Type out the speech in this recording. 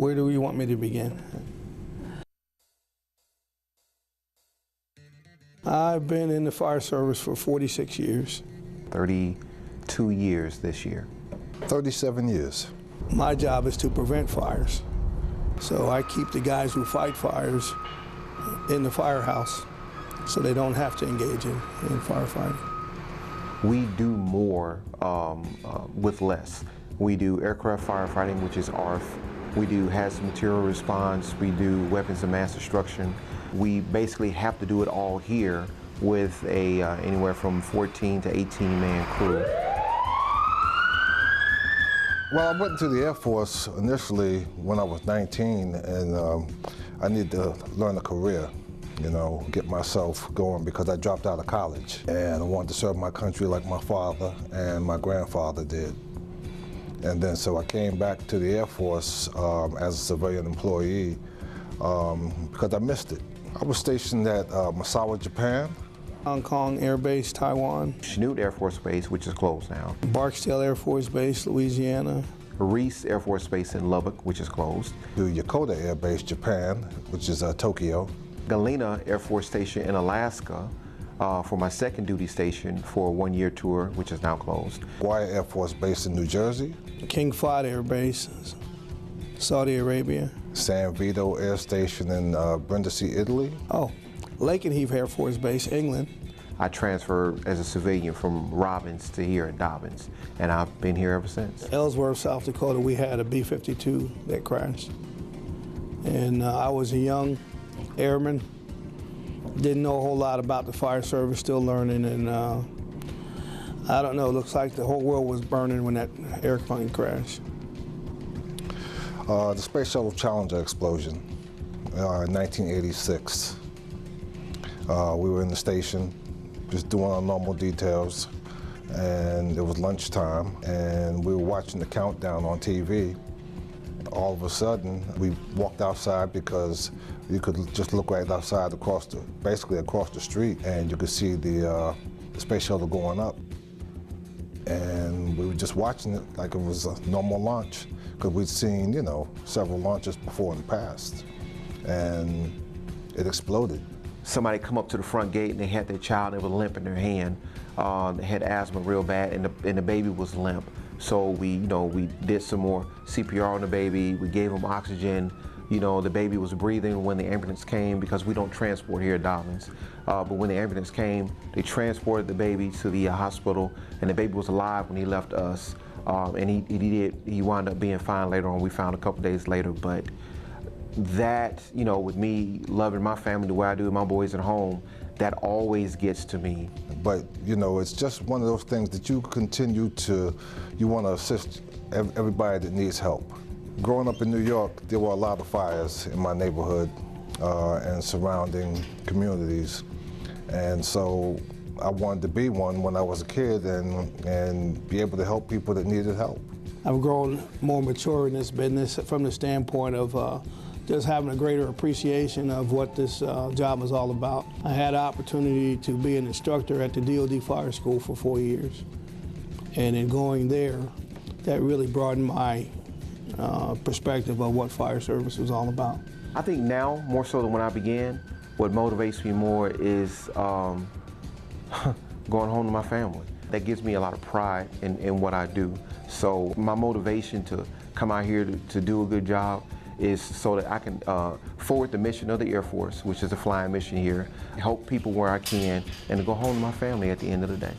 Where do you want me to begin? I've been in the fire service for 46 years. 32 years this year. 37 years. My job is to prevent fires. So I keep the guys who fight fires in the firehouse so they don't have to engage in firefighting. We do more with less. We do aircraft firefighting, which is ARF. We do hazardous material response. We do weapons of mass destruction. We basically have to do it all here with a anywhere from 14 to 18 man crew. Well, I went to the Air Force initially when I was 19, and I needed to learn a career, you know, get myself going because I dropped out of college. And I wanted to serve my country like my father and my grandfather did. And then so I came back to the Air Force as a civilian employee because I missed it. I was stationed at Misawa, Japan. Hong Kong Air Base, Taiwan. Chanute Air Force Base, which is closed now. Barksdale Air Force Base, Louisiana. Reese Air Force Base in Lubbock, which is closed. To Yokota Air Base, Japan, which is Tokyo. Galena Air Force Station in Alaska for my second duty station for a one-year tour, which is now closed. Guaya Air Force Base in New Jersey. King Fahd Air Base, Saudi Arabia. San Vito Air Station in Brindisi, Italy. Oh, Lakenheath Air Force Base, England. I transferred as a civilian from Robbins to here in Dobbins, and I've been here ever since. Ellsworth, South Dakota, we had a B-52 that crashed. And I was a young airman, didn't know a whole lot about the fire service, still learning, and I don't know, it looks like the whole world was burning when that airplane crashed. The Space Shuttle Challenger explosion in 1986. We were in the station, just doing our normal details, and it was lunchtime, and we were watching the countdown on TV. All of a sudden, we walked outside because you could just look right outside basically across the street, and you could see the space shuttle going up. And we were just watching it like it was a normal launch, because we'd seen, you know, several launches before in the past, and it exploded. Somebody come up to the front gate and they had their child, they were limp in their hand. They had asthma real bad, and the baby was limp. So we did some more CPR on the baby. We gave him oxygen. You know, the baby was breathing when the ambulance came, because we don't transport here at Dobbins. But when the ambulance came, they transported the baby to the hospital, and the baby was alive when he left us. And he wound up being fine later on. We found a couple days later, but that, you know, with me loving my family the way I do with my boys at home, that always gets to me. But, you know, it's just one of those things that you want to assist everybody that needs help. Growing up in New York, there were a lot of fires in my neighborhood and surrounding communities. And so I wanted to be one when I was a kid and be able to help people that needed help. I've grown more mature in this business from the standpoint of just having a greater appreciation of what this job is all about. I had an opportunity to be an instructor at the DoD Fire School for 4 years. And in going there, that really broadened my perspective of what fire service was all about. I think now, more so than when I began, what motivates me more is going home to my family. That gives me a lot of pride in what I do. So my motivation to come out here to do a good job is so that I can forward the mission of the Air Force, which is a flying mission here, help people where I can, and to go home to my family at the end of the day.